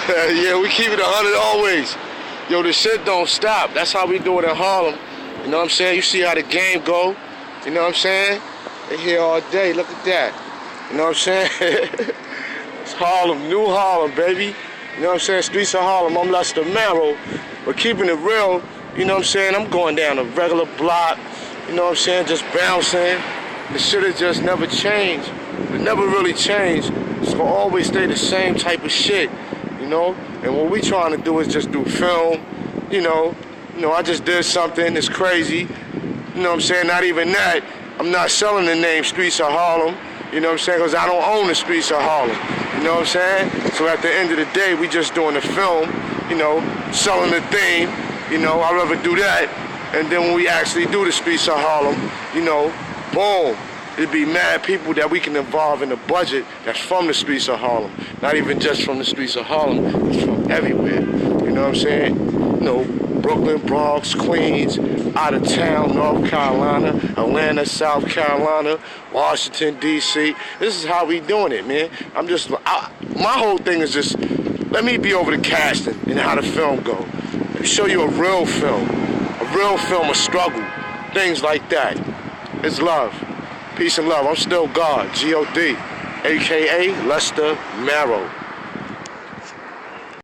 Yeah, we keep it 100 always. Yo, the shit don't stop. That's how we do it in Harlem. You know what I'm saying? You see how the game go. You know what I'm saying? They here all day. Look at that. You know what I'm saying? It's Harlem, New Harlem, baby. You know what I'm saying? Streets of Harlem. I'm Lester Marrow. But keeping it real, you know what I'm saying? I'm going down a regular block. You know what I'm saying? Just bouncing. The shit has just never changed. It never really changed. It's gonna always stay the same type of shit, you know? And what we trying to do is just do film, you know, I just did something that's crazy. You know what I'm saying? Not even that. I'm not selling the name Streets of Harlem, you know what I'm saying? Because I don't own the Streets of Harlem, you know what I'm saying? So at the end of the day, we just doing the film, you know, selling the theme, you know, I'd rather do that. And then when we actually do the Streets of Harlem, you know, boom, it'd be mad people that we can involve in the budget that's from the Streets of Harlem. Not even just from the Streets of Harlem, it's from everywhere. You know what I'm saying? You know, Brooklyn, Bronx, Queens, out of town, North Carolina, Atlanta, South Carolina, Washington, D.C. This is how we doing it, man. My whole thing is just, let me be over the casting and how the film go. Let me show you a real film of struggle, things like that. It's love. Peace and love. I'm still God, G-O-D, a.k.a. Lester Marrow.